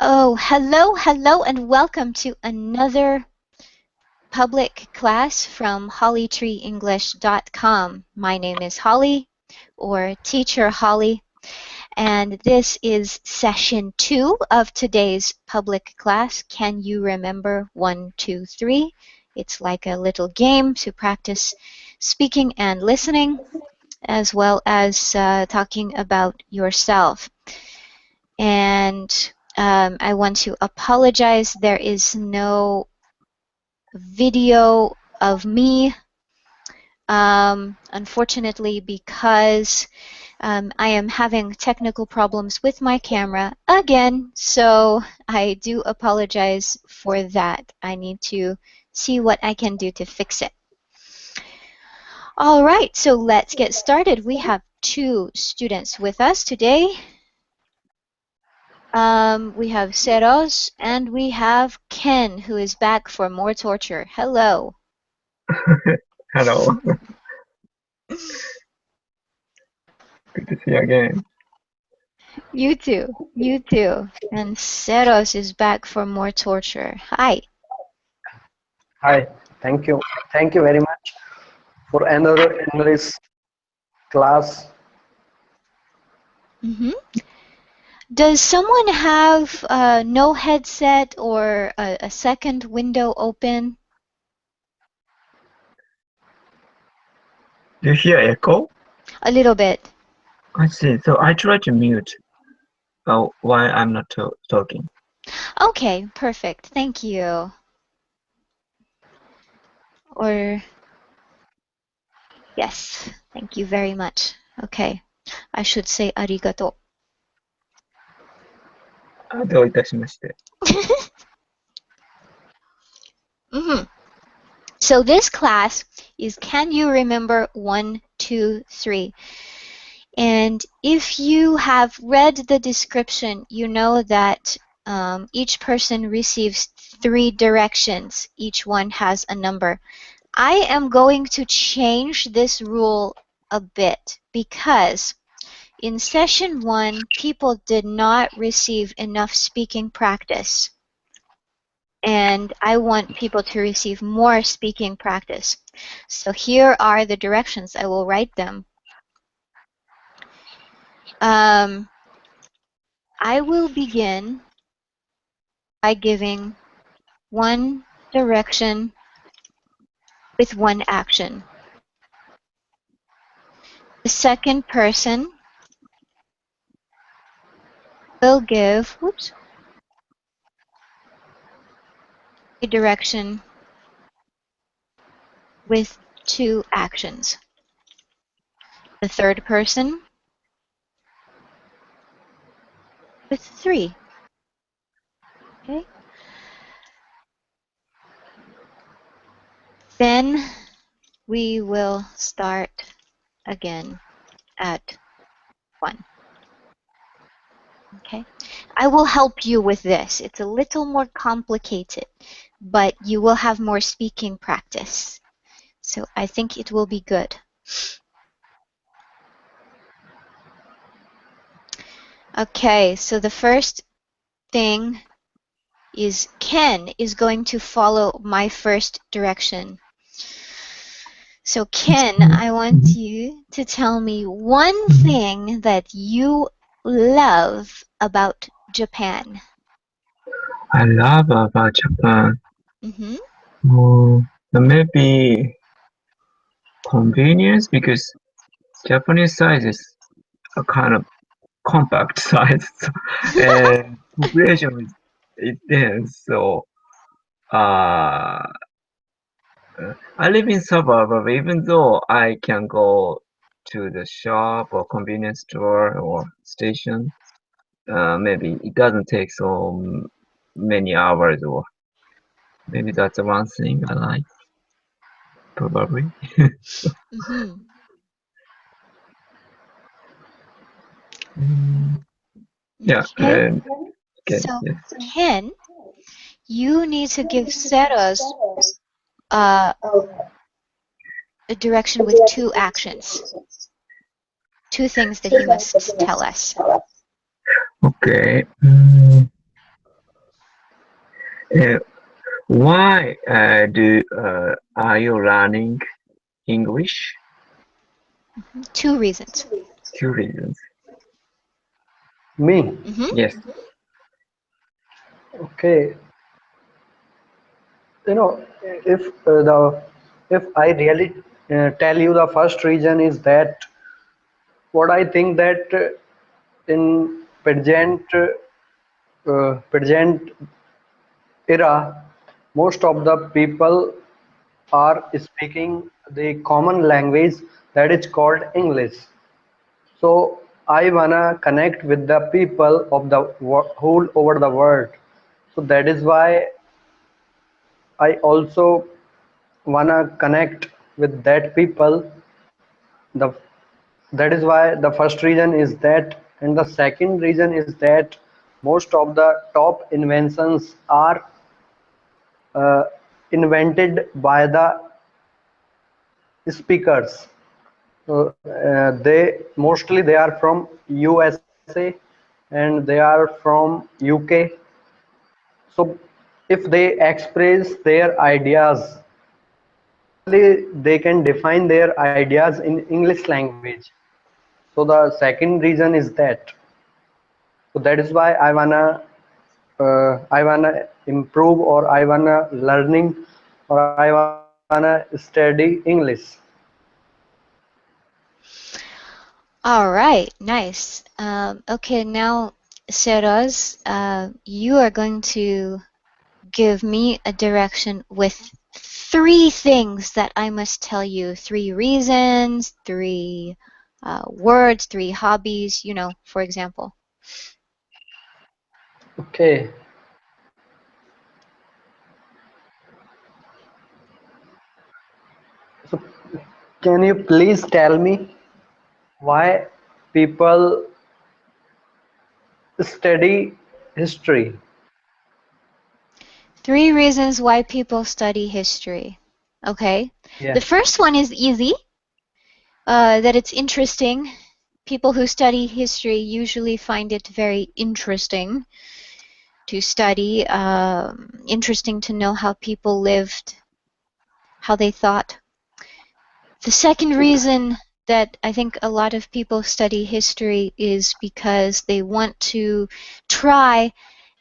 Oh, hello, and welcome to another public class from HollyTreeEnglish.com. My name is Holly, or Teacher Holly, and this is session 2 of today's public class. Can you remember 1, 2, 3? It's like a little game to practice speaking and listening, as well as talking about yourself. And I want to apologize. There is no video of me, unfortunately, because I am having technical problems with my camera again. So I do apologize for that. I need to see what I can do to fix it. All right, so let's get started. We have 2 students with us today. We have Seros and we have Ken, who is back for more torture. Hello. Hello. Good to see you again. You too. You too. And Seros is back for more torture. Hi. Hi, thank you. Thank you very much for another English class. Does someone have no headset or a second window open? Do you hear echo? A little bit. I see. So I try to mute while I'm not talking. Okay, perfect. Thank you. Or, yes, thank you very much. Okay, I should say arigato. どういたしまして。So this class is Can You Remember 1, 2, 3? And if you have read the description, you know that each person receives 3 directions. Each one has a number. I am going to change this rule a bit because in session 1, people did not receive enough speaking practice. And I want people to receive more speaking practice. So here are the directions. I will write them. I will begin by giving 1 direction with 1 action. The second person will give a direction with 2 actions. The third person with 3. Okay. Then we will start again at 1. Okay. I will help you with this. It's a little more complicated, but you will have more speaking practice. So I think it will be good. Okay, so the first thing is Ken is going to follow my first direction. So Ken, I want you to tell me 1 thing that you love about Japan. I love about Japan. Maybe convenience because Japanese size is a kind of compact size and population is dense. So I live in suburb, but even though I can go to the shop or convenience store or station, maybe it doesn't take so many hours, or maybe that's the one thing I like, probably. Yeah. Okay. Okay. So Yes. Ken, you need to give Seros a direction with 2 actions. 2 things that he must tell us. Okay. Uh, why are you learning English? Two reasons. Two reasons. Me. Yes. Okay. You know, if I really tell you, the first reason is that what I think that in present era, most of the people are speaking the common language that is called English. So I wanna connect with the people of the whole over the world. So that is why I also wanna connect with that people. The that is why the first reason is that, and the second reason is that most of the top inventions are uh, invented by the speakers. So, they are from USA and they are from UK. So if they express their ideas, they can define their ideas in English language. So the second reason is that. So that is why I wanna improve, or I wanna learning, or I wanna study English. All right, nice. Okay, now, Seraz, you are going to give me a direction with three things that I must tell you. Three reasons, three words, three hobbies, for example. Okay. So can you please tell me why people study history? Three reasons why people study history. Okay. The Yes. first one is easy, that it's interesting. People who study history usually find it very interesting to study, interesting to know how people lived, how they thought. The second reason that I think a lot of people study history is because they want to try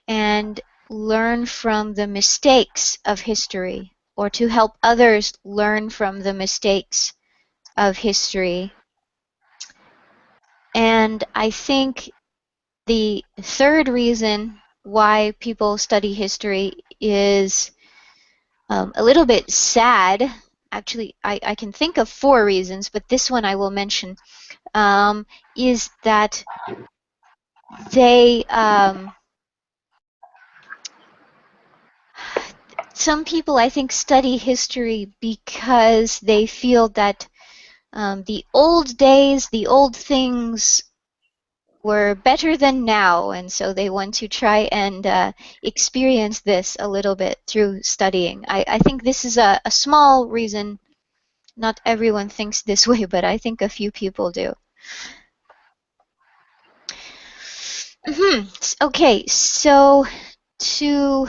and learn from the mistakes of history, or to help others learn from the mistakes of history. And I think the third reason why people study history is a little bit sad. Actually, I can think of four reasons, but this one I will mention, is that they some people, I think, study history because they feel that the old days, the old things were better than now, and so they want to try and experience this a little bit through studying. I think this is a small reason. Not everyone thinks this way, but I think a few people do. Okay, so to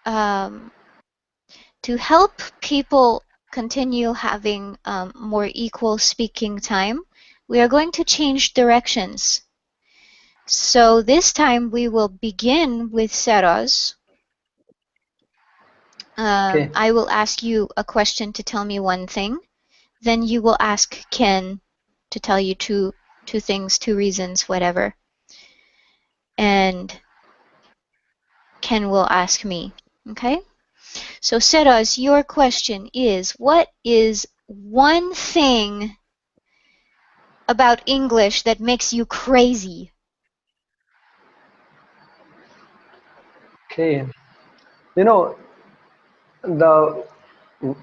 um, to help people continue having more equal speaking time, we are going to change directions. So this time we will begin with Seraz. Okay. I will ask you a question to tell me one thing. Then you will ask Ken to tell you two things, two reasons, whatever. And Ken will ask me. Okay? So Seraz, your question is, what is one thing about English that makes you crazy? Okay. You know, the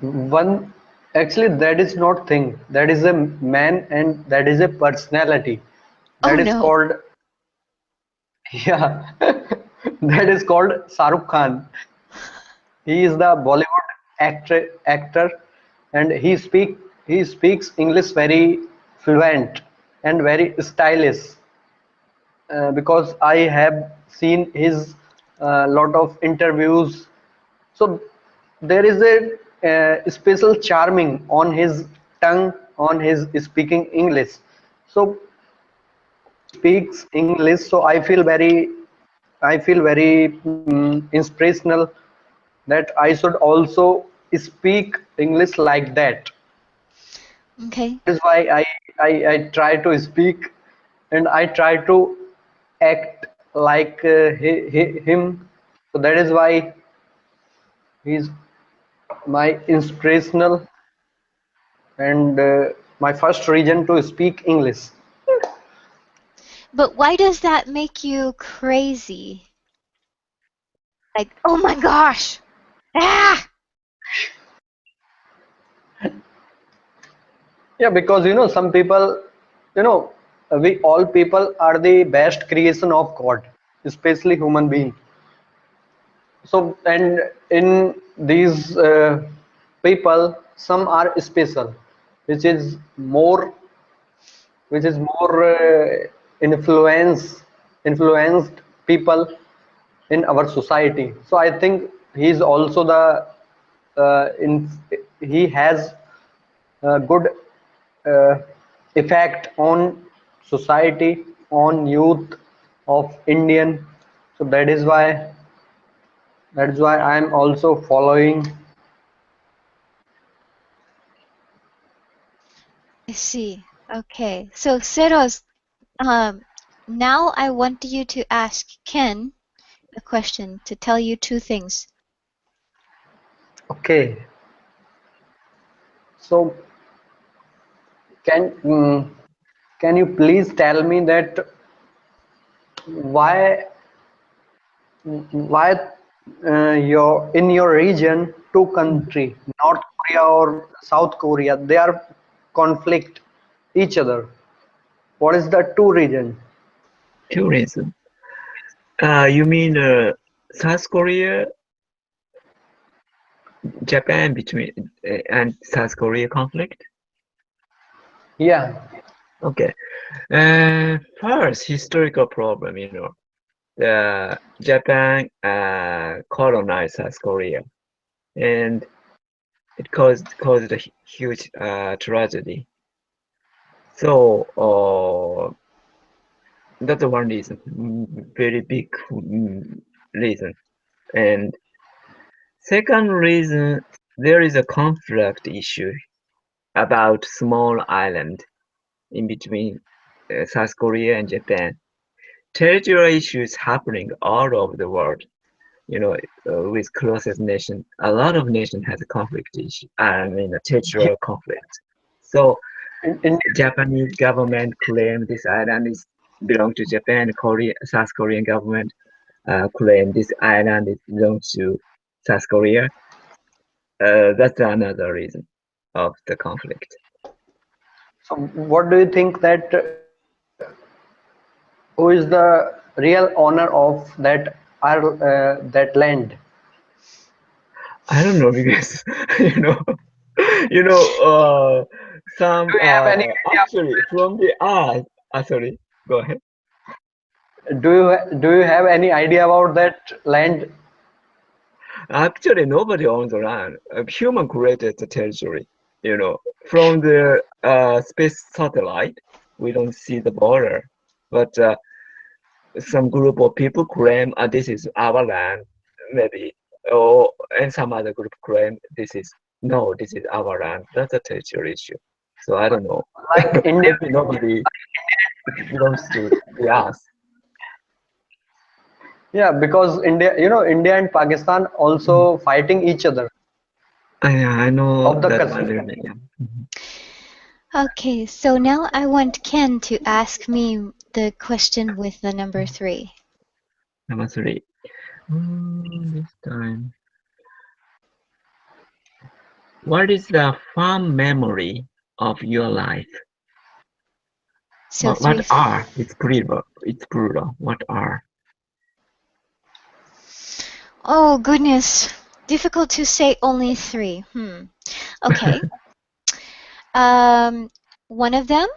one, actually that is not thing. That is a man and that is a personality. Oh That is no. called, yeah, that is called Shahrukh Khan. He is the Bollywood actor, and he speaks English very fluent and very stylish. Because I have seen his a lot of interviews. So there is a special charming on his tongue, on his speaking English. So speaks English, so I feel very inspirational that I should also speak English like that. Okay. That is why I try to speak and I try to act like him. So that is why he's my inspirational and my first reason to speak English. But why does that make you crazy? Like, oh my gosh! Ah! Yeah, because some people, we all people are the best creation of God, especially human being. So, and in these people, some are special, which is more, influenced people in our society. So I think he's also the in he has a good uh, effect on society, on youth of Indian. So that is why I am also following. I see. Okay. So, Seros, um, now I want you to ask Ken a question to tell you two things. Okay, so can can you please tell me that why why your in your region two country, North Korea or South Korea, they are conflict each other? What is the two region? Two reasons. You mean South Korea, Japan between and South Korea conflict? Yeah. Okay. First, historical problem, the Japan colonized South Korea, and it caused a huge tragedy. So that's one reason, very big reason. And second reason, there is a conflict issue about small island in between South Korea and Japan. Territorial issues happening all over the world. With closest nation, a lot of nation has a conflict issue. I mean, a territorial conflict. So In Japanese government claim this island is belong to Japan. South Korean government claim this island is belongs to South Korea. That's another reason of the conflict. So what do you think that who is the real owner of that land? I don't know because you know you know some Do you have any idea? actually from the art. Sorry, go ahead. Do you have any idea about that land? Actually, nobody owns the land. Human created the territory. From the space satellite, we don't see the border, but some group of people claim this is our land, maybe, or and some other group claim this is no, this is our land. That's a territory issue. So I don't know. Like India, Maybe nobody belongs to the us. yeah, because India and Pakistan also fighting each other I know of the that Kashmir. one. Yeah. Okay, so now I want Ken to ask me the question with the number 3. Number three. This time. What is the fond memory of your life? So What 3. are? It's plural. It's plural. What are? Oh, goodness. Difficult to say only 3. Okay. Um, one of them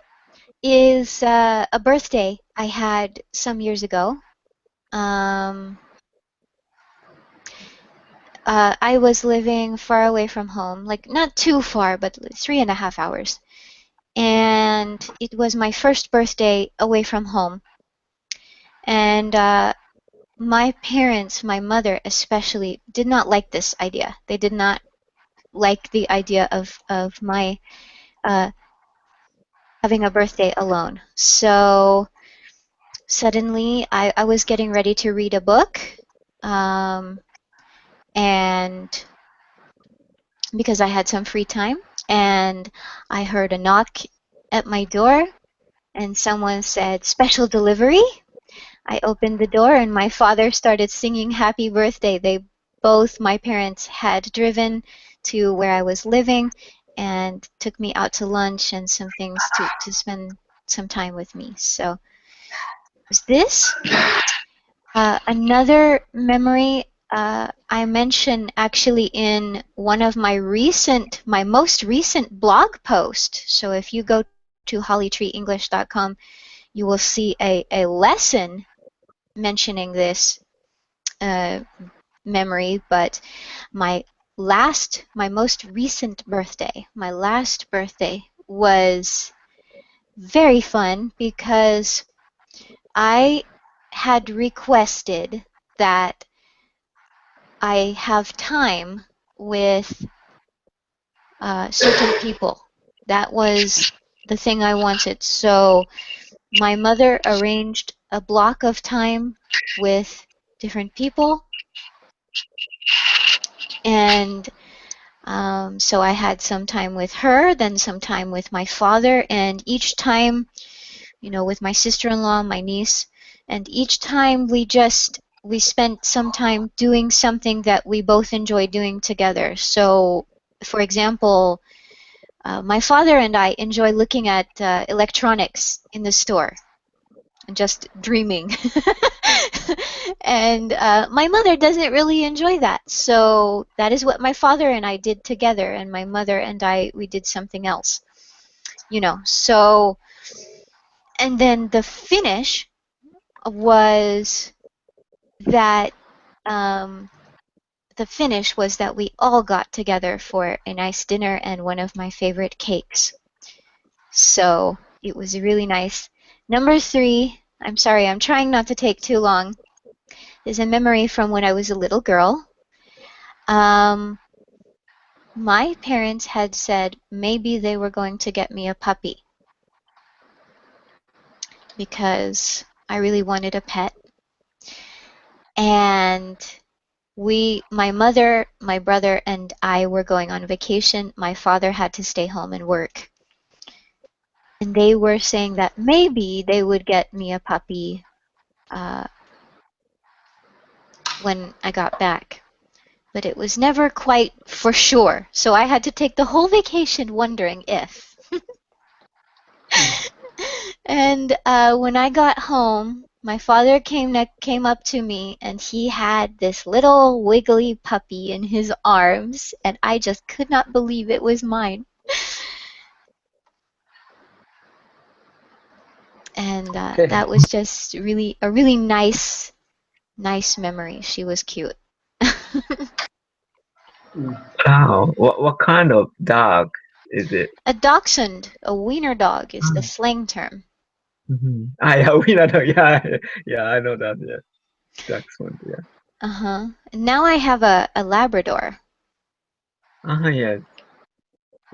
is a birthday I had some years ago. Um, I was living far away from home, like not too far, but 3.5 hours. And it was my first birthday away from home. And my parents, my mother especially, did not like this idea. They did not like the idea of my having a birthday alone. So suddenly I was getting ready to read a book, and because I had some free time, and I heard a knock at my door, and someone said, "Special delivery?" I opened the door, and my father started singing happy birthday. My parents had driven to where I was living and took me out to lunch and some things to spend some time with me. So was this. Another memory I mentioned actually in one of my most recent blog posts. So if you go to hollytreeenglish.com, you will see a lesson mentioning this memory. But my most recent birthday, my last birthday was very fun because I had requested that I have time with certain people. That was the thing I wanted. So my mother arranged a block of time with different people, and so I had some time with her, then some time with my father, and each time, with my sister-in-law, my niece, and each time we spent some time doing something that we both enjoy doing together. So, for example, my father and I enjoy looking at electronics in the store and just dreaming. And my mother doesn't really enjoy that. So that is what my father and I did together, and my mother and we did something else. So, and then the finish was that we all got together for a nice dinner and one of my favorite cakes. So it was really nice. Number 3, I'm sorry, I'm trying not to take too long, is a memory from when I was a little girl. My parents had said maybe they were going to get me a puppy because I really wanted a pet. And my mother, my brother, and I were going on vacation. My father had to stay home and work. And they were saying that maybe they would get me a puppy when I got back. But it was never quite for sure. So I had to take the whole vacation wondering if. And when I got home, my father came up to me, and he had this little wiggly puppy in his arms, and I just could not believe it was mine. And Okay. that was just a really nice memory. She was cute. Wow. What kind of dog is it? A dachshund, a wiener dog, is the slang term. Ah, yeah, we don't know. Yeah, yeah, I know that. Yeah, dachshund. Yeah. And now I have a Labrador. Yes.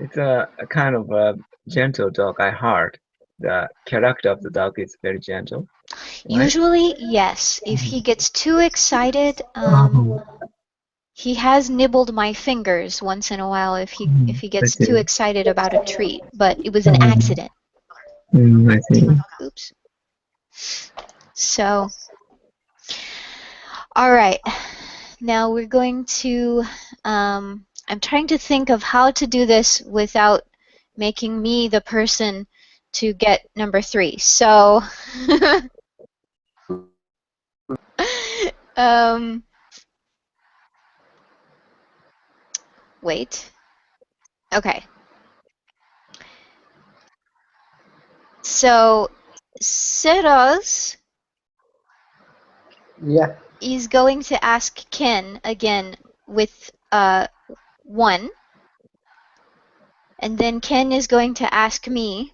It's a kind of a gentle dog. I heard the character of the dog is very gentle, right? Usually, yes. If he gets too excited, Oh, he has nibbled my fingers once in a while if he I gets too see. excited about a treat, but it was an accident. I see. Oops. So, all right. Now we're going to, I'm trying to think of how to do this without making me the person to get number 3. So, wait. Okay. So, Seros Yeah. is going to ask Ken again with 1, and then Ken is going to ask me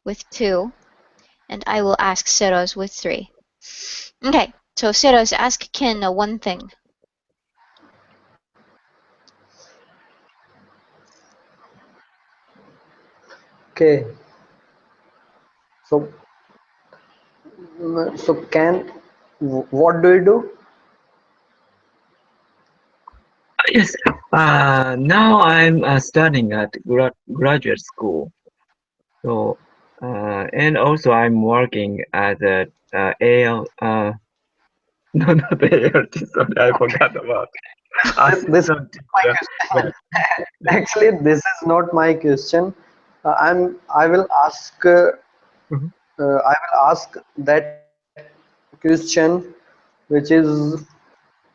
with 2, and I will ask Seros with 3. Okay, so Seros, ask Ken one thing. Okay. So, what do you do? Yes. Now I'm studying at graduate school. So, and also I'm working as a AL. No, not ALT. Sorry, I forgot about This is assistant my teacher. question. But yeah. Actually, this is not my question. I will ask. Mhm. I will ask that question, which is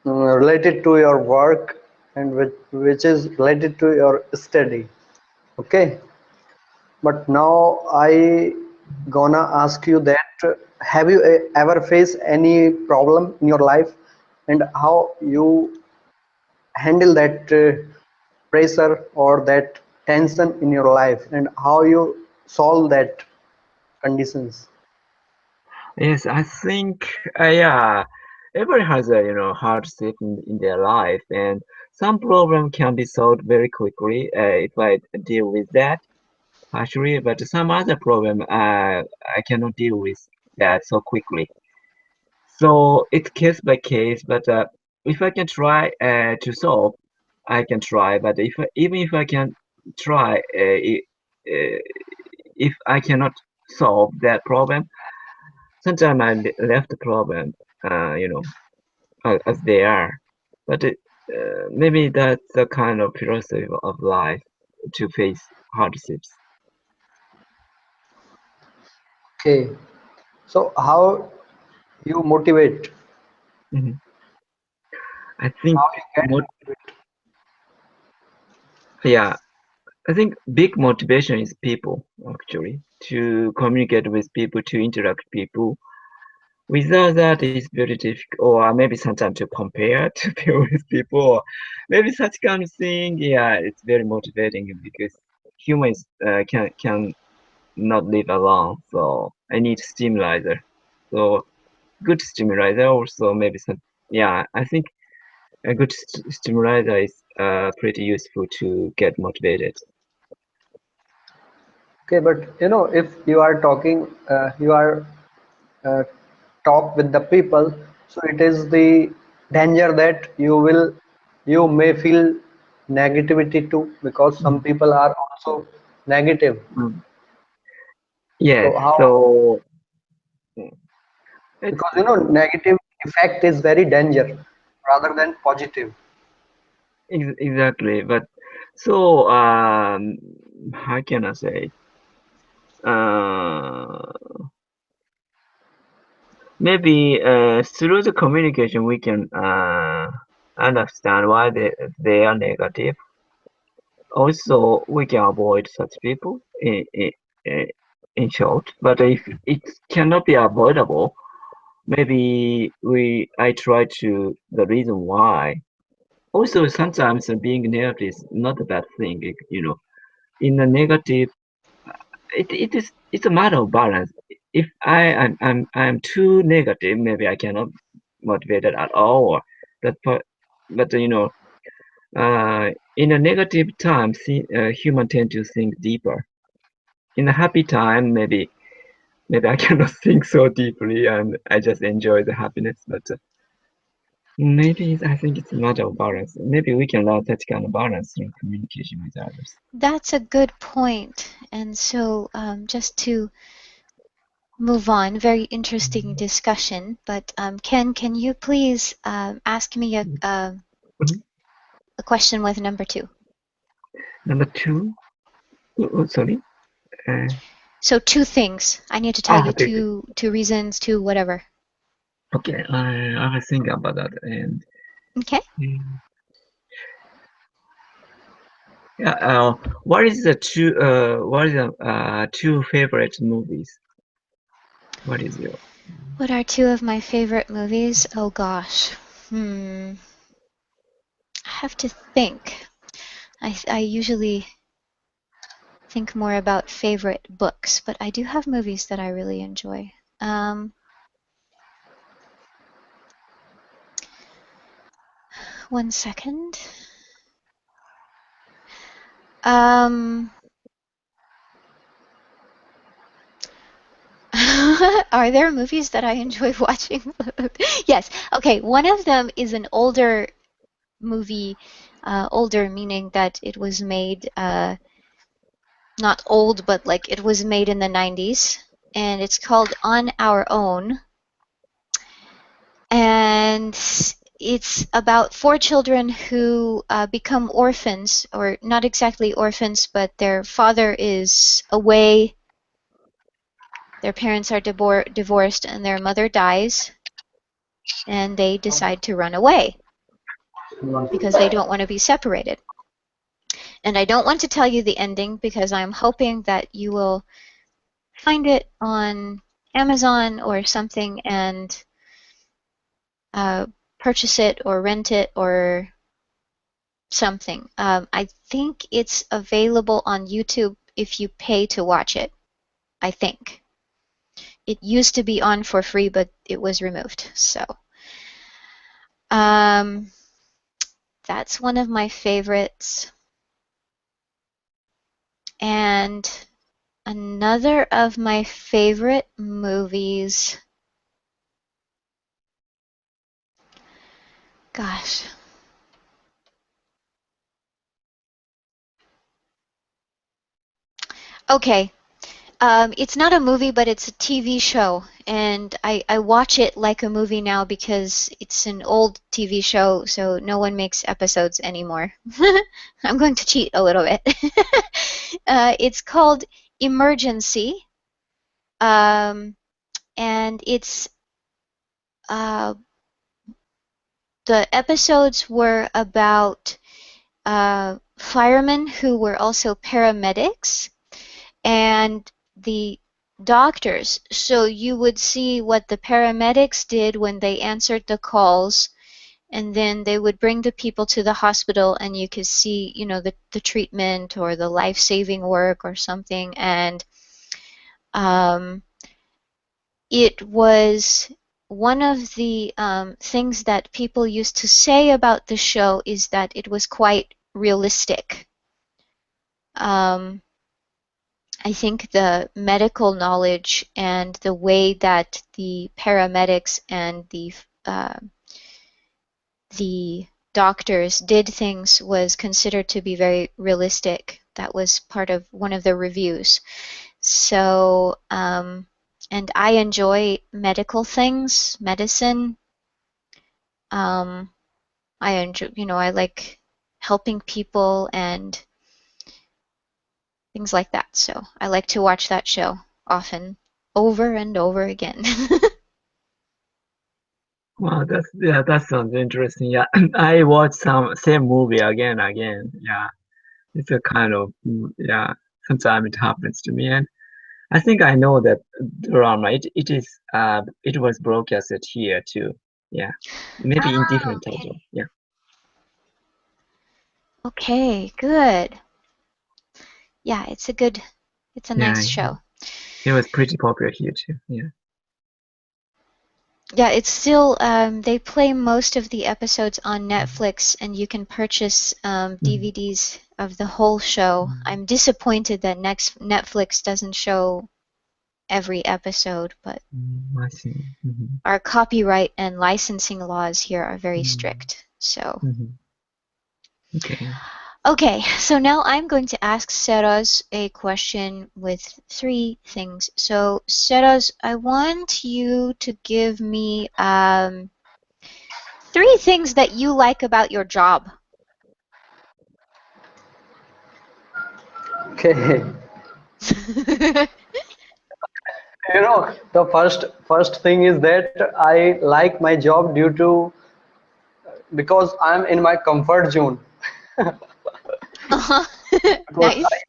related to your work and which is related to your study. Okay. But now I gonna ask you that have you ever faced any problem in your life and how you handle that pressure or that tension in your life and how you solve that conditions. Yes, I think yeah, everyone has a hardship in their life, and some problem can be solved very quickly if I deal with that actually, but some other problem I cannot deal with that so quickly. So it's case by case, but if I can try to solve, I can try. But even if I can try, if I cannot solve that problem, sometimes I left the problem, as they are. But maybe that's the kind of philosophy of life to face hardships. Okay, so how you motivate, Mhm. I think, how you get mot- motivated. yeah, I think big motivation is people actually to communicate with people, to interact with people. Without that, it's very difficult, or maybe sometimes to compare to deal with people, or maybe such kind of thing. Yeah, it's very motivating because humans can not live alone. So I need stimulator. So good stimulator also maybe some. Yeah, I think a good stimulator is pretty useful to get motivated. Okay, but if you are talking, you are uh, talk with the people, so it is the danger that you may feel negativity too because some Mm. people are also negative. Mm. Yes. So how, So mm, it's because negative effect is very danger rather than positive. exactly. But so how can I say? Uh, Maybe through the communication we can understand why they are negative. Also, we can avoid such people in, in short. But if it cannot be avoidable, maybe I try to the reason why. Also, sometimes being negative is not a bad thing. In a negative, it's a matter of balance. If I'm too negative, maybe I cannot motivate it at all. But in a negative time, human tend to think deeper. In a happy time, maybe I cannot think so deeply, and I just enjoy the happiness. But maybe I think it's a matter of balance. Maybe we can learn that kind of balance through communication with others. That's a good point. And so, just to move on, very interesting discussion. But Ken, can you please ask me Mhm. a question with number 2? Number two, sorry. Uh, So 2 things. I need to tell you okay, okay. two reasons, 2 whatever. Okay, I will think about that. And Okay. mm, yeah, what is the two favorite movies? What is your What are 2 of my favorite movies? Oh gosh. Hmm. have to think. I usually think more about favorite books, but I do have movies that I really enjoy. One second. Are there movies that I enjoy watching? Yes. Okay. One of them is an older movie, older meaning that it was made, not old, but like it was made in the 90s, and it's called On Our Own. And it's about 4 children who become orphans, or not exactly orphans, but their father is away, their parents are divorced, and their mother dies, and they decide to run away because they don't want to be separated. And I don't want to tell you the ending because I'm hoping that you will find it on Amazon or something and purchase it or rent it or something. I think it's available on YouTube if you pay to watch it. I think. It used to be on for free, but it was removed. So that's one of my favorites. And another of my favorite movies, gosh. Okay, it's not a movie, but it's a TV show, and I watch it like a movie now because it's an old TV show, so no one makes episodes anymore. I'm going to cheat a little bit. It's called Emergency, and it's the episodes were about firemen who were also paramedics and the doctors. So you would see what the paramedics did when they answered the calls, and then they would bring the people to the hospital, and you could see, you know, the treatment or the life-saving work or something. And it was one of the things that people used to say about the show is that it was quite realistic. I think the medical knowledge and the way that the paramedics and the doctors did things was considered to be very realistic. That was part of one of the reviews. So, and I enjoy medical things, medicine. I enjoy, you know, I like helping people and things like that. So I like to watch that show often, over and over again. Wow, that sounds interesting. Yeah, I watched same movie again and again. Yeah, it's a kind of yeah. Sometimes it happens to me, and I think I know that drama. It was broadcasted here too. Yeah, maybe in Ah, different title. okay. Yeah. Okay, good. Yeah, it's a Yeah, nice show. it was pretty popular here too. Yeah. Yeah, it's still, they play most of the episodes on Netflix, and you can purchase DVDs of the whole show. I'm disappointed that Netflix doesn't show every episode, but I see. our copyright and licensing laws here are very strict. So, Okay. okay, so now I'm going to ask Seraz a question with 3 things. So, Seraz, I want you to give me 3 things that you like about your job. Okay. You know, the first thing is that I like my job due to because I'm in my comfort zone. because I Nice.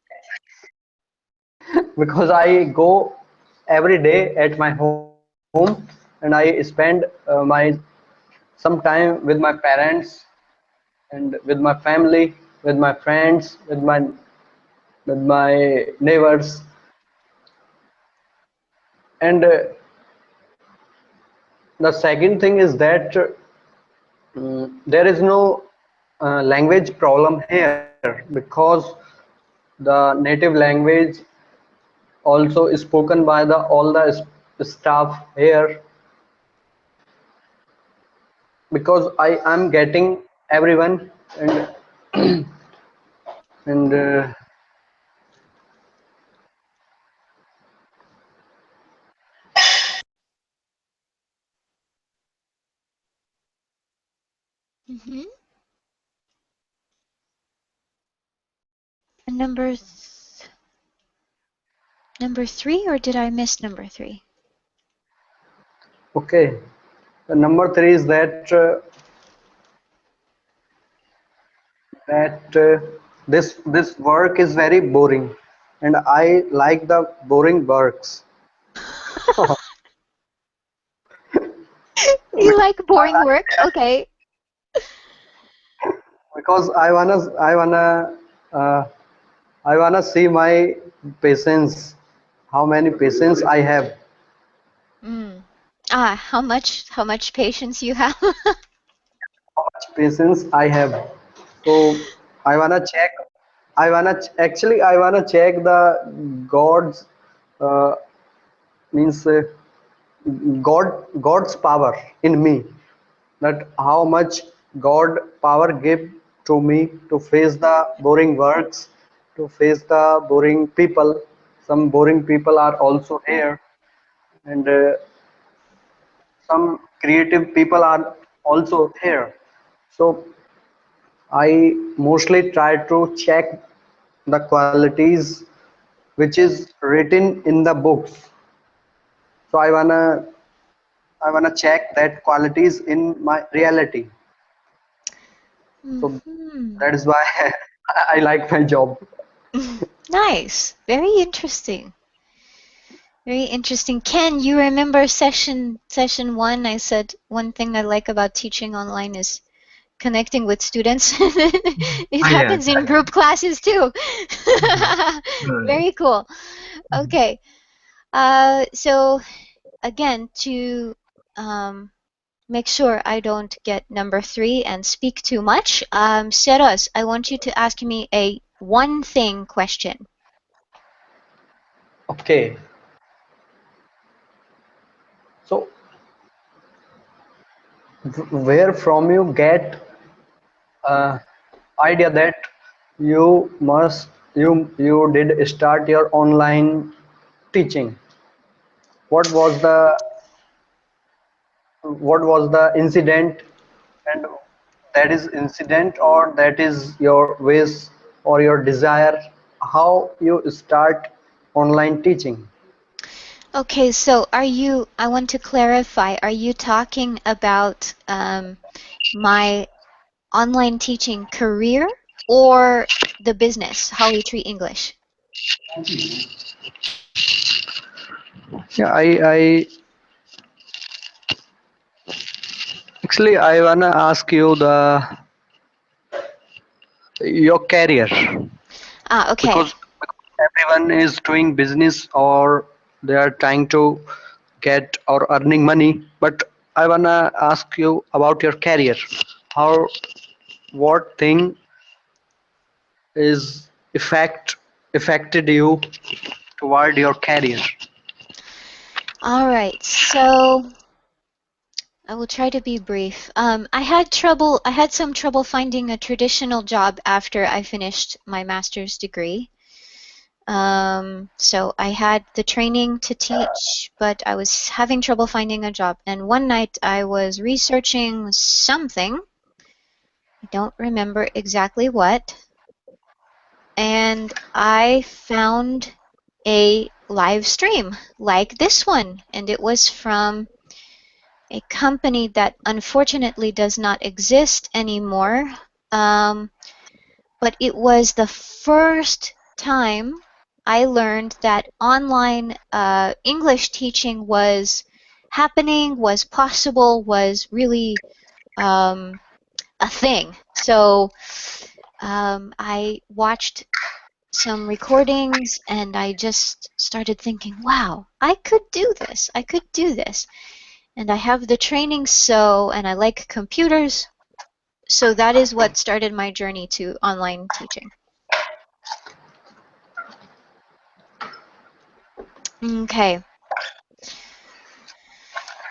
because I go every day at my home and I spend my some time with my parents and and with my family, with my friends, with my neighbors. And the second thing is that there is no language problem here, because the native language also is spoken by the all the staff here, because I am getting everyone. And Mm-hmm. Number three, or did I miss number three? okay, the number three is that this work is very boring, and I like the boring works. You like boring work? Okay. Because uh, I wanna see my patience, how many patience I have, Mm. How much patience you have? how much patience I have. So I wanna check. Actually I wanna check the God's uh, means God's power in me. That how much God power give to me to face the boring works, to face the boring people. Some boring people are also here, and some creative people are also here. So I mostly try to check the qualities which is written in the books. So I wanna check that qualities in my reality. So Mm-hmm. that is why I like my job. Nice. Very interesting. Very interesting. Ken, you remember session one? I said one thing I like about teaching online is connecting with students. It Ah, yes. happens in group classes too. Right. Very cool. Okay. So again, to make sure I don't get number three and speak too much, Seros, I want you to ask me a one thing question. Okay, so where from you get uh, idea that you did start your online teaching? What was the incident, and that is incident or that is your wish or your desire, how you start online teaching? Okay, so I want to clarify, are you talking about my online teaching career or the business, how we treat English? Yeah, I actually I wanna ask you the your career, Okay. because everyone is doing business or they are trying to get or earning money, but I wanna ask you about your career. How, what thing is affected you toward your career? All right. So I will try to be brief. I had some trouble finding a traditional job after I finished my master's degree. So I had the training to teach, but I was having trouble finding a job. And one night I was researching something. I don't remember exactly what. And I found a live stream like this one. And it was from a company that unfortunately does not exist anymore. But it was the first time I learned that online English teaching was happening, was possible, was really um, a thing. So I watched some recordings and I just started thinking, wow, I could do this. I could do this. And I have the training, and I like computers. So that is what started my journey to online teaching. Okay.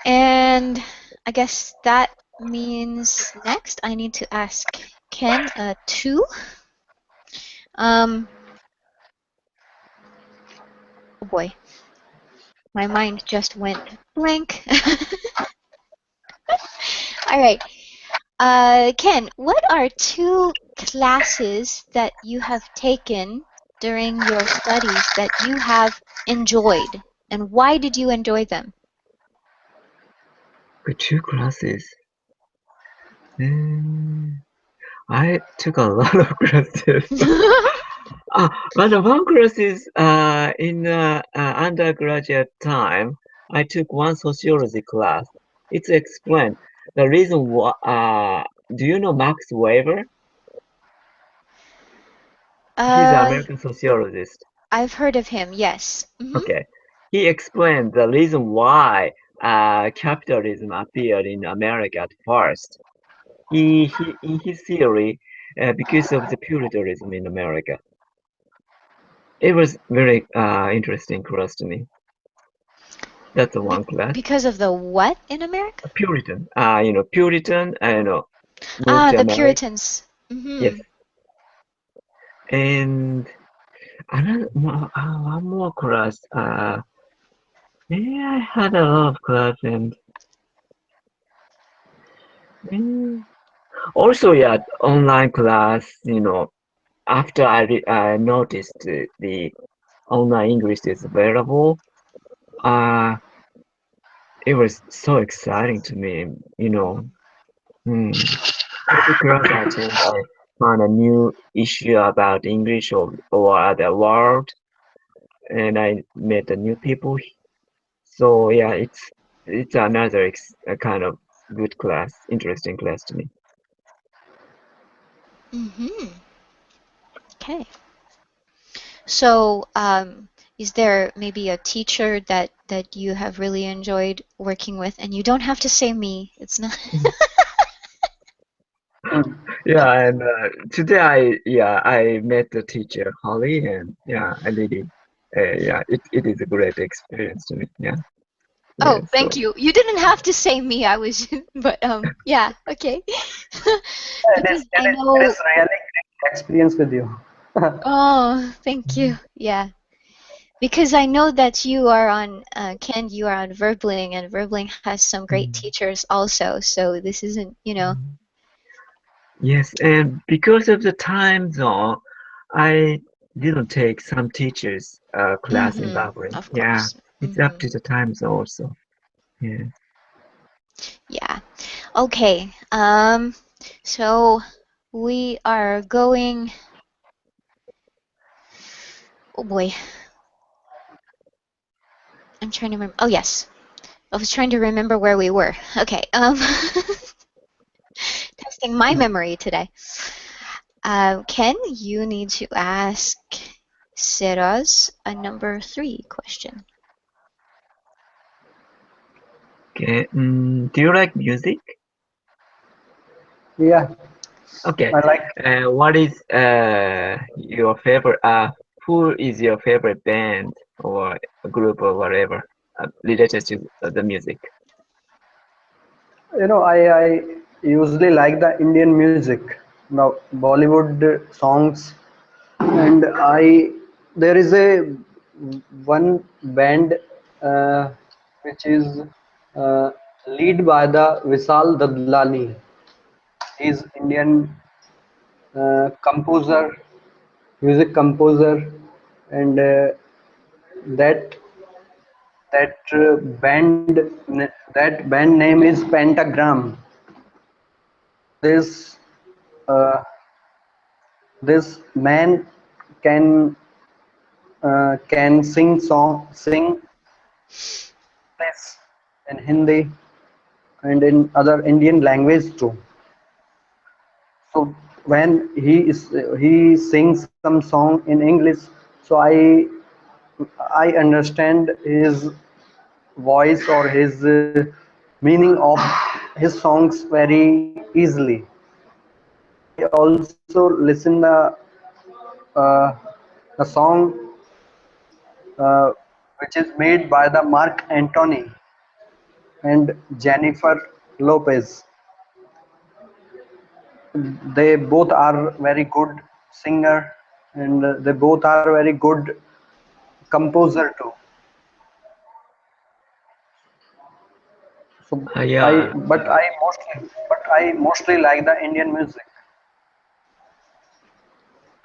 And I guess that means next I need to ask Ken 2. Oh boy, my mind just went blank. All right. Ken, what are 2 classes that you have taken during your studies that you have enjoyed, and why did you enjoy them? 2 classes. I took a lot of classes. But one class is in undergraduate time. I took one sociology class. It's explained the reason why. Do you know Max Weber? He's an American sociologist. I've heard of him, yes. Okay. He explained the reason why capitalism appeared in America at first. In his theory, because of the Puritanism in America. It was very interesting class to me. That's the one class. Because of the what in America? Puritan. Puritan, moved to The America. Puritans. Yes. And one more class. I had a lot of class and also, yeah, online class, after I noticed the online English is available, it was so exciting to me, Every class I attend, I find a new issue about English or other world, and I met the new people. So yeah, it's another a kind of good class, interesting class to me. Okay. So, is there maybe a teacher that you have really enjoyed working with? And you don't have to say me. It's not. Yeah, and today I met the teacher Holly, and yeah, I really it is a great experience to me. Yeah. Oh, Yeah. thank So you. You didn't have to say me. I was, but yeah, okay. Because I It know. is really great experience with you. Oh, thank you. Yeah. Because I know that you are on, Ken, you are on Verbling, and Verbling has some great teachers also. So this isn't, yes, and because of the time zone, I didn't take some teachers class in Barbary. Of Yeah, course. it's up to the time zone also. Yeah. Yeah. Okay. So we are going. Oh boy. I'm trying to remember. Oh yes. I was trying to remember where we were. Okay. Testing my memory today. Ken, you need to ask Sarah's a number 3 question. Okay. Do you like music? Yeah, Okay. I like. What is your favorite? Who is your favorite band or group or whatever related to the music? I usually like the Indian music, now Bollywood songs, and there is a one band uh, which is uh, led by the Vishal Dadlani. He's Indian composer, music composer, and that that band name is Pentagram. This uh, this man can sing this in Hindi and in other Indian language too. So when he sings some song in English, so I understand his voice or his meaning of his songs very easily. I also listen uh, the song uh, which is made by the Mark Antony and Jennifer Lopez. They both are very good singer, and they both are very good composer too. So I Yeah, but I mostly like the Indian music.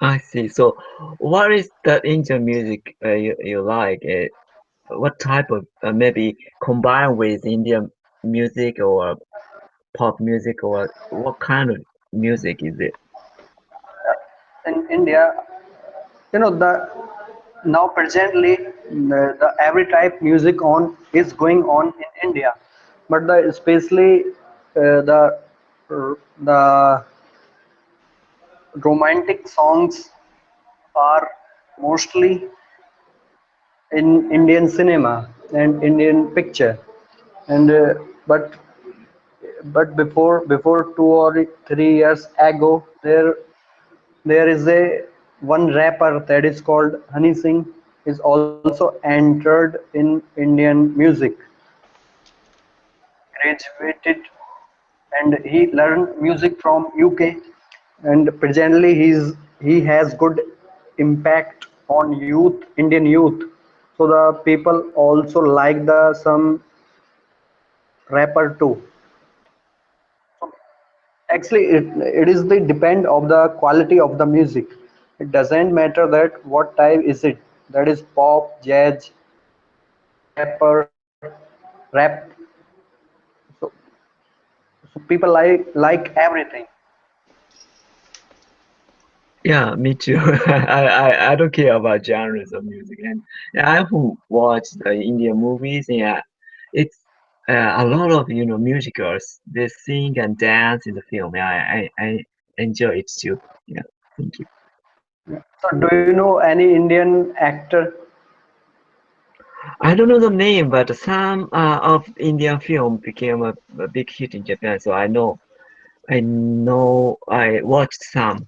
I see. So, what is the Indian music you like? What type of maybe combined with Indian music or pop music, or what kind of music is it? In India, the now presently the every type music on is going on in India, but the especially the romantic songs are mostly in Indian cinema and Indian picture, and but before 2 or 3 years ago, there is a one rapper that is called Honey Singh is also entered in Indian music. Graduated and he learned music from UK, and presently he has good impact on youth, Indian youth. So the people also like the some rapper too. So actually it is the depend of the quality of the music. It doesn't matter that what type is it, that is pop, jazz, rapper, rap. So, so people like everything. Yeah, me too. I don't care about genres of music, and I who watch the Indian movies. Yeah, it's a lot of musicals. They sing and dance in the film. Yeah, I enjoy it too. Yeah, thank you. So do you know any Indian actor? I don't know the name, but some of Indian film became a big hit in Japan. So I watched some.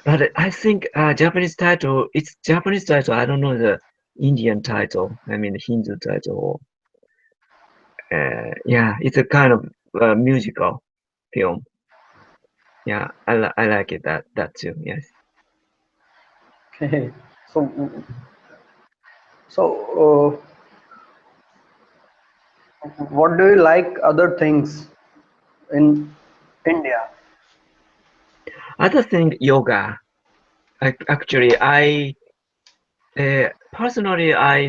But I think Japanese title. It's Japanese title. I don't know the Indian title. I mean the Hindu title. Yeah, it's a kind of musical film. Yeah, I like it that too. Yes. so so what do you like other things in India? Other thing, yoga. Actually, personally I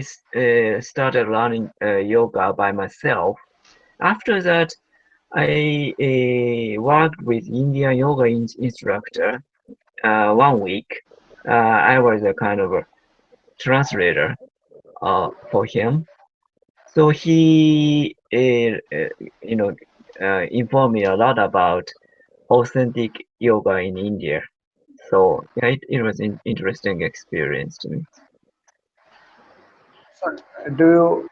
started learning yoga by myself. After that, I worked with Indian yoga instructor 1 week. I was a kind of a translator for him. So he, informed me a lot about authentic yoga in India. So yeah, it was an interesting experience to me. So do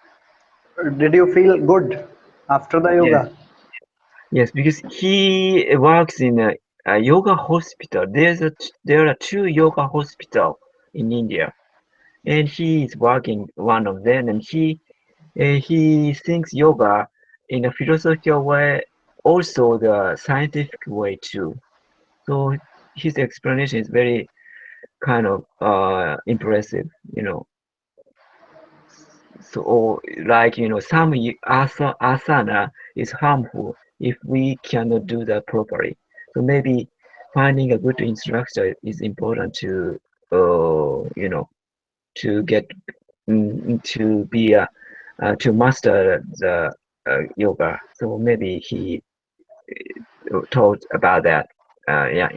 did you feel good after the Yes, yoga? yes, because he works in a yoga hospital. There are two yoga hospital in India, and he is working one of them, and he thinks yoga in a philosophical way, also the scientific way too. So his explanation is very kind of impressive, you know. So like some asana is harmful if we cannot do that properly. So maybe finding a good instructor is important to you know to get to be to master the yoga. So maybe he taught about that. Yeah,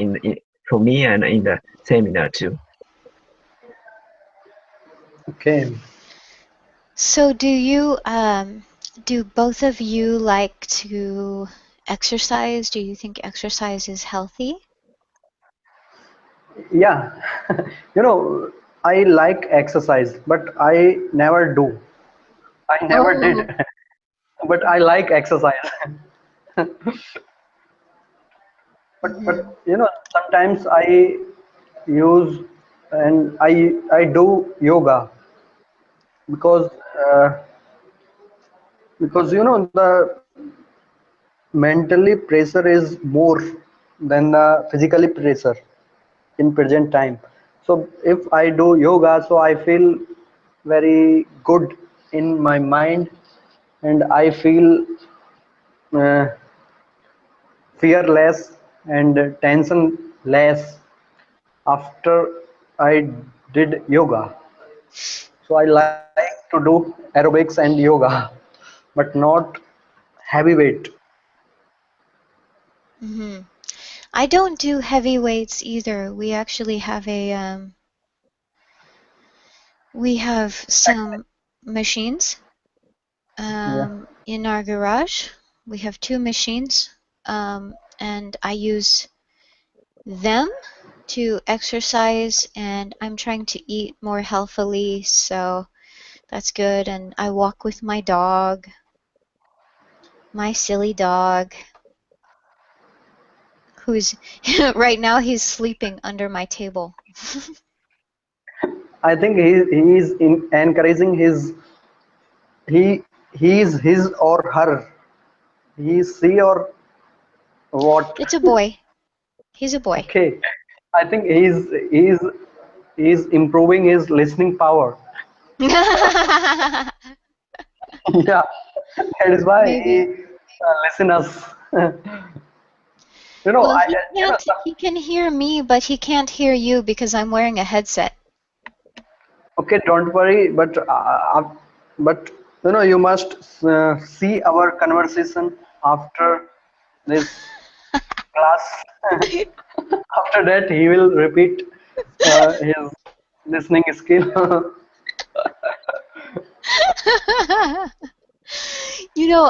for me and in the seminar too. Okay. So do both of you like to exercise? Do you think exercise is healthy? Yeah, I like exercise, but I never do. I never Oh. did, but I like exercise. But Mhm. sometimes I use and I do yoga because uh, the mentally pressure is more than the physically pressure in present time. So if I do yoga, so I feel very good in my mind, and I feel uh, fearless and tension less after I did yoga. So I like to do aerobics and yoga, but not heavy weight. Mhm. I don't do heavy weights either. We actually have we have some machines Yeah. in our garage. We have two machines, and I use them to exercise, and I'm trying to eat more healthily, so that's good. And I walk with my dog, my silly dog, who's right now he's sleeping under my table. I think he is encouraging he is his or her. He is she or what? It's a boy. He's a boy. Okay. I think he's improving his listening power. Yeah, that is why he Maybe. listen us. Well, I he can hear me, but he can't hear you because I'm wearing a headset. okay, don't worry, but you must see our conversation after this class. After that, he will repeat his listening skill. You know,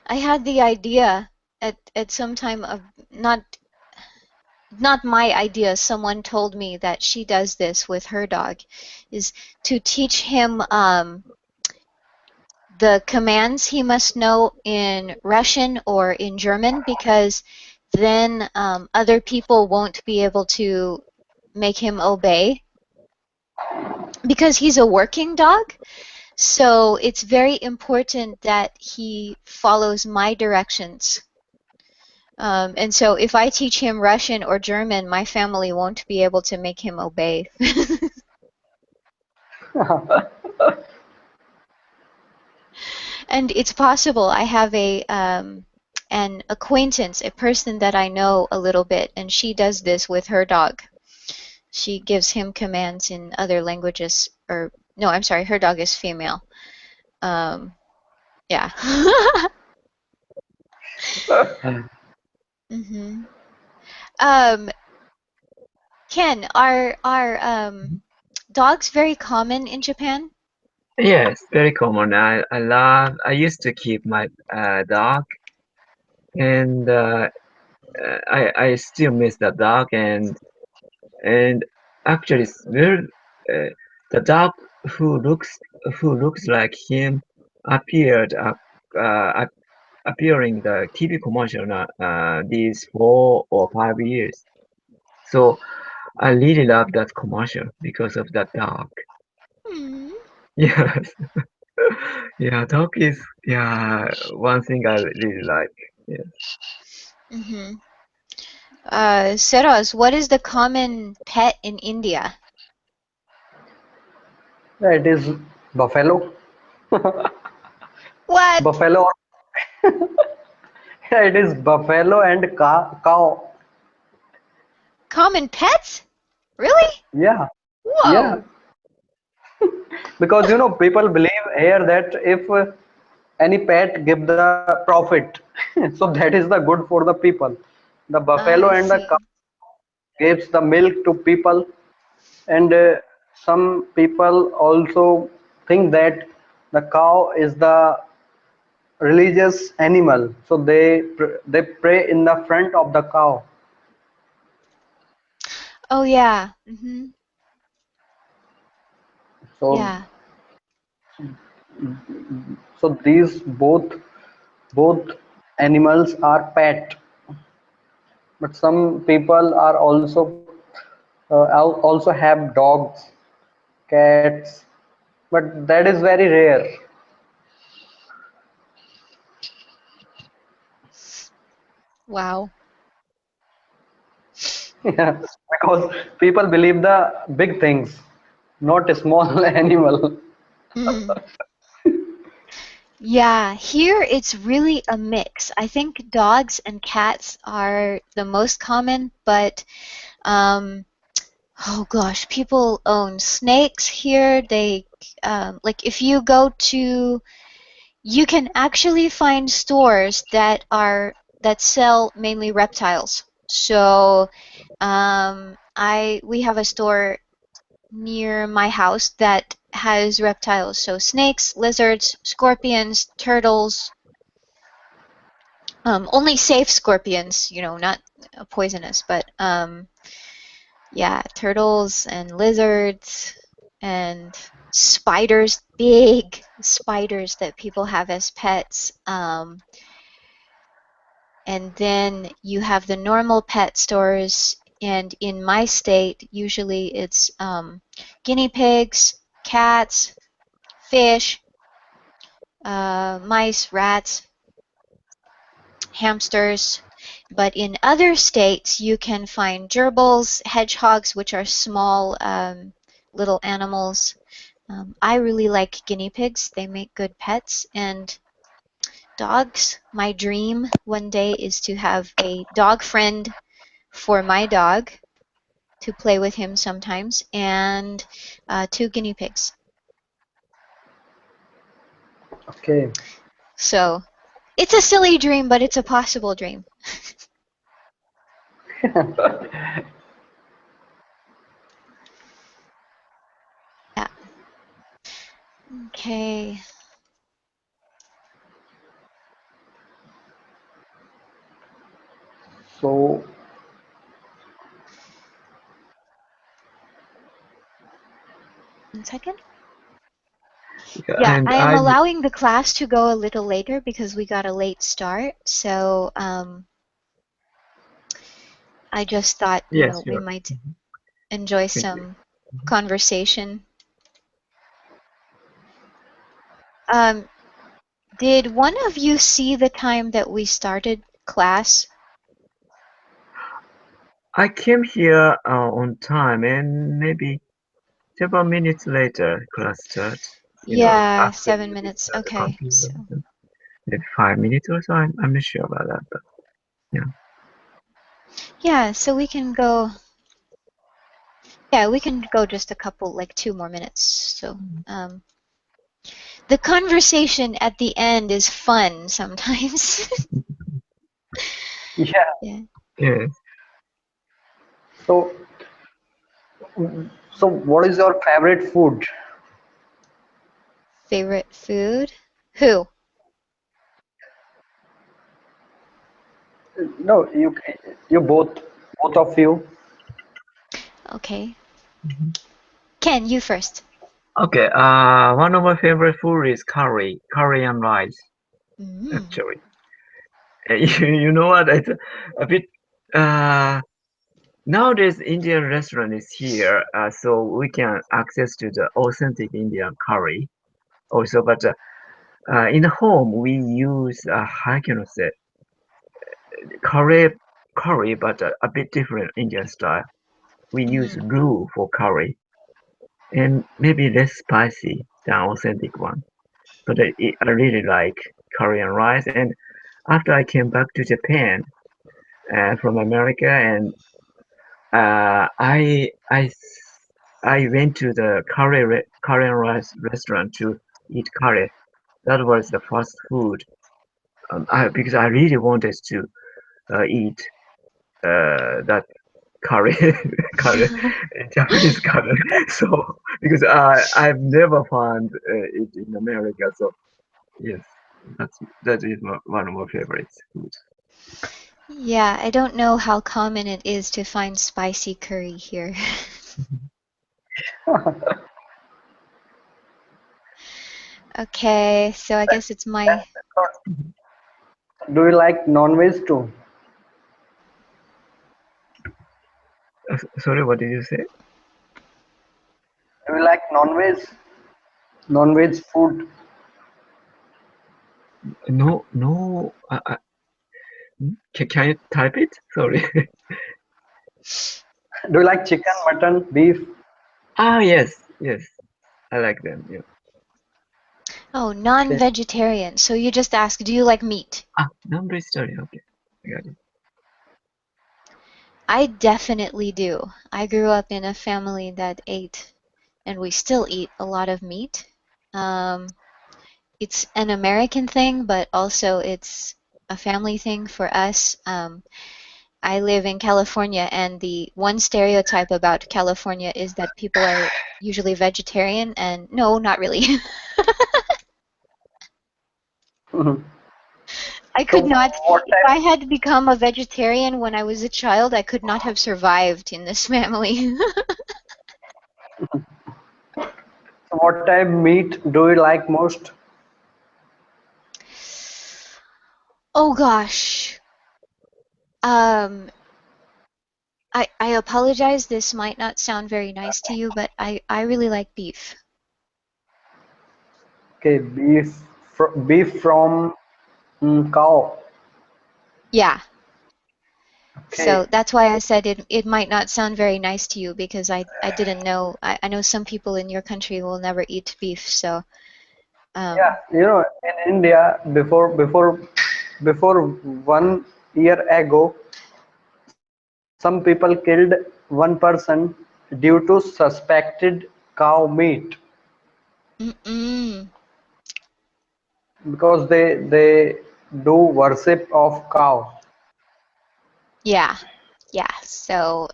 I had the idea at some time of not my idea. Someone told me that she does this with her dog, is to teach him the commands he must know in Russian or in German, because then other people won't be able to make him obey because he's a working dog. So it's very important that he follows my directions. And so if I teach him Russian or German, my family won't be able to make him obey. And it's possible. I have an acquaintance, a person that I know a little bit, and she does this with her dog. She gives him commands in other languages, or no, I'm sorry, her dog is female. Yeah. hmm Um, Ken, are dogs very common in Japan? Yes, very common. I used to keep my dog, and I still miss the dog, and actually it's very the dog who looks who looks like him appeared appearing the TV commercial these 4 or 5 years. So I really love that commercial because of that dog. Hmm. Yes. Yeah, dog is one thing I really like. Yes. Mm-hmm. Seros, what is the common pet in India? It is buffalo. What? Buffalo. Yeah, it is buffalo and cow. Common pets? Really? Yeah, yeah. Whoa. Because people believe here that if any pet give the profit, so that is the good for the people. The buffalo I and the cow see. gives the milk to people, and some people also think that the cow is the religious animal. So they pray in the front of the cow. Oh yeah. So Yeah. so these both animals are pet, but some people are also have dogs, cats, but that is very rare. Wow. Yeah, because people believe the big things, not a small animal. Mhm. Yeah, here it's really a mix. I think dogs and cats are the most common, but oh gosh, people own snakes here. They like if you go to, you can actually find stores that sell mainly reptiles. So we have a store near my house that has reptiles. So snakes, lizards, scorpions, turtles, only safe scorpions, not poisonous, but yeah, turtles and lizards and spiders, big spiders that people have as pets. And then you have the normal pet stores, and in my state, usually it's guinea pigs, cats, fish, mice, rats, hamsters. But in other states, you can find gerbils, hedgehogs, which are small little animals. I really like guinea pigs. They make good pets. And dogs. My dream one day is to have a dog friend for my dog to play with him sometimes, and 2 guinea pigs. Okay. So it's a silly dream, but it's a possible dream. Yeah. Okay. So 1 second. Yeah, Yeah, and I am I allowing the class to go a little later because we got a late start. So I just thought, yes, we sure. might enjoy Thank you. some conversation. Um, did one of you see the time that we started class? I came here on time, and maybe several minutes later, class starts. Yeah, After 7 you minutes. restart the Okay. computer, So maybe 5 minutes or so. I'm not sure about that, but yeah. yeah, so we can go. Yeah, we can go just a couple, like 2 more minutes. So the conversation at the end is fun sometimes. yeah. Yeah. Yes. So so what is your favorite food? Favorite food? Who? No, you both of you. Okay. Mhm. Ken, you first. Okay. One of my favorite food is curry and rice. Mm. Actually, you know what? It's a bit. Uh, Nowadays, Indian restaurant is here, so we can access to the authentic Indian curry also. But in the home, we use how can I say curry, but a bit different Indian style. We use Mm-hmm. glue for curry and maybe less spicy than authentic one. But I really like curry and rice. And after I came back to Japan from America, and I went to the curry and rice restaurant to eat curry. That was the first food because I really wanted to eat that curry, curry, Japanese curry. So because I've never found it in America. So yes. That is one of my favorites. Yeah, I don't know how common it is to find spicy curry here. Okay, so I guess it's my. Do you like non-veg too? Sorry, what did you say? Do you like non-veg? Non-veg food? No, no. Can you type it? Sorry. Do you like chicken, mutton, beef? Yes, yes. I like them. Yeah. Oh, Okay. non-vegetarian. So you just ask, do you like meat? Non-vegetarian. Okay, I got it. I definitely do. I grew up in a family that ate, and we still eat a lot of meat. It's an American thing, but also it's a family thing for us. I live in California, and the one stereotype about California is that people are usually vegetarian, and no, not really. Mhm. I So could not, what if type I had become a vegetarian when I was a child, I could not have survived in this family. what type meat do you like most? Oh gosh. Um, I apologize, this might not sound very nice to you, but I really like beef. Okay, beef from cow. Yeah, so Okay. that's why I said it might not sound very nice to you because I didn't know. I know some people in your country will never eat beef, so Yeah, in India, before 1 year ago, some people killed one person due to suspected cow meat mm-mm. because they do worship of cow. Yeah, yeah. So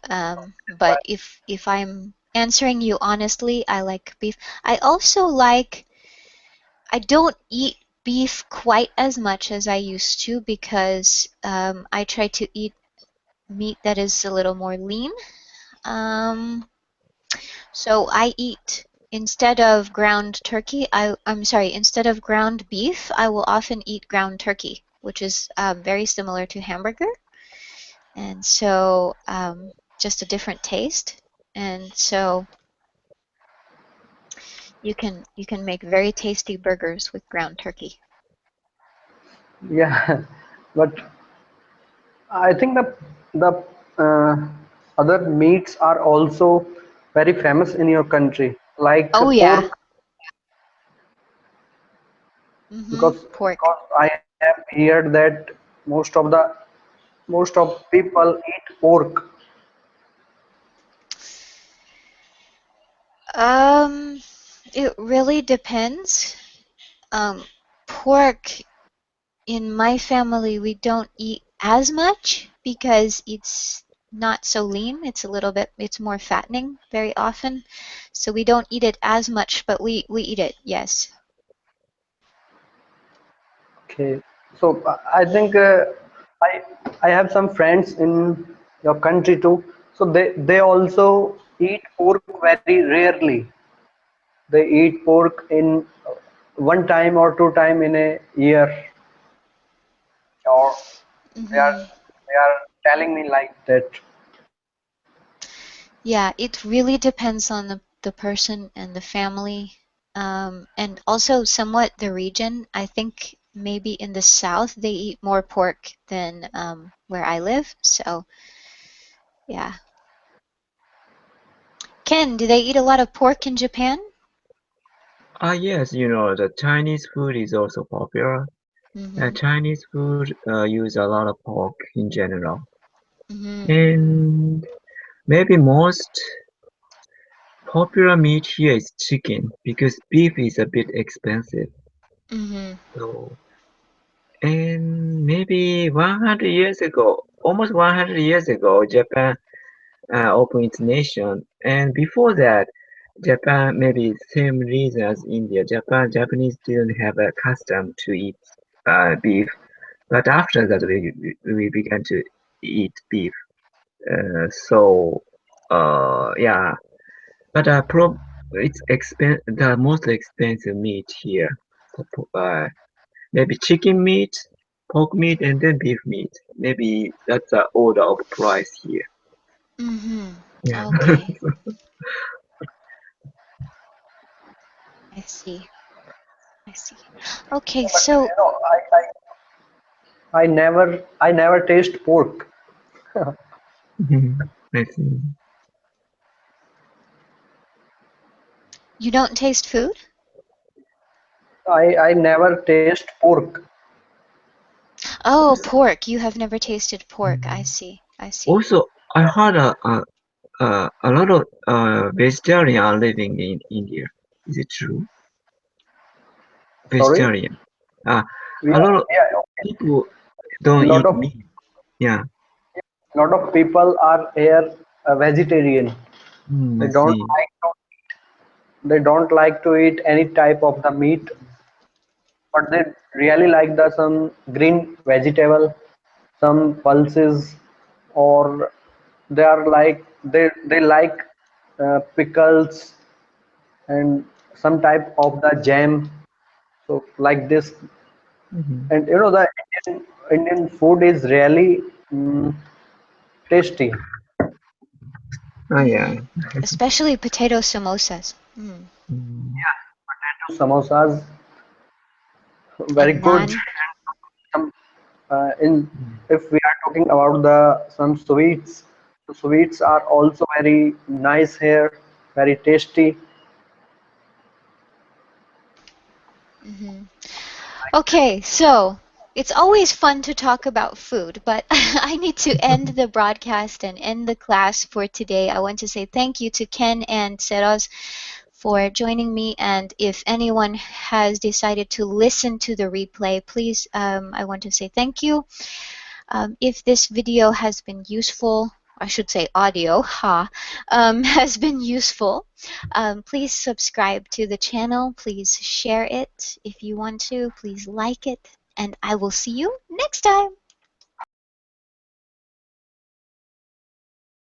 but if I'm answering you honestly, I like beef. I also like, I don't eat beef quite as much as I used to because I try to eat meat that is a little more lean. Um, so I eat, instead of ground turkey, I'm sorry, instead of ground beef, I will often eat ground turkey, which is very similar to hamburger. And so just a different taste. And so you can make very tasty burgers with ground turkey. Yeah, but I think the other meats are also very famous in your country, like Oh yeah. pork, Mm-hmm. Pork. because I have heard that most of the most of people eat pork. Um, it really depends. Um, pork, in my family, we don't eat as much because it's not so lean. It's a little bit, it's more fattening very often. So we don't eat it as much, but we eat it, yes. Okay, so I think I I have some friends in your country too. So they also eat pork very rarely. They eat pork in one time or two time in a year, or they are Mm-hmm. they are telling me like that. Yeah, it really depends on the person and the family, and also somewhat the region. I think maybe in the south they eat more pork than where I live. So yeah. Ken, do they eat a lot of pork in Japan? Yes, the Chinese food is also popular. Mm-hmm. Chinese food use a lot of pork in general. Mm-hmm. And maybe most popular meat here is chicken because beef is a bit expensive. Mm-hmm. So, and maybe 100 years ago, almost 100 years ago, Japan opened its nation. And before that, Japan, maybe same reason as India, Japanese didn't have a custom to eat beef, but after that we began to eat beef. So yeah, but it's the most expensive meat here. Maybe chicken meat, pork meat, and then beef meat. Maybe that's the order of price here. Mm-hmm. Yeah. Okay, I see. I see. Okay, But so I never taste pork. I see. you don't taste food? I never taste pork. Oh, pork. You have never tasted pork. I see. I see. Also, I heard a lot of vegetarian are living in India. Is it true? Sorry. Vegetarian. Uh, Yeah, a lot of yeah. Okay. people A don't lot eat of meat. Yeah. lot of people are here vegetarian. They I don't see. like to, they don't like to eat any type of the meat, but they really like the some green vegetable, some pulses, or they are like they like pickles and some type of the jam. So like this, Mhm. and the Indian food is really tasty. Yeah. Mm-hmm. Especially potato samosas. Mm. Mm. Samosas, very And good. naan. Some in if we are talking about the some sweets, the sweets are also very nice here, very tasty. Mm-hmm. Okay, so it's always fun to talk about food, but I need to end the broadcast and end the class for today. I want to say thank you to Ken and Seros for joining me. And if anyone has decided to listen to the replay, please, I want to say thank you. If this video has been useful, I should say audio, has been useful, please subscribe to the channel. Please share it if you want to. Please like it. And I will see you next time.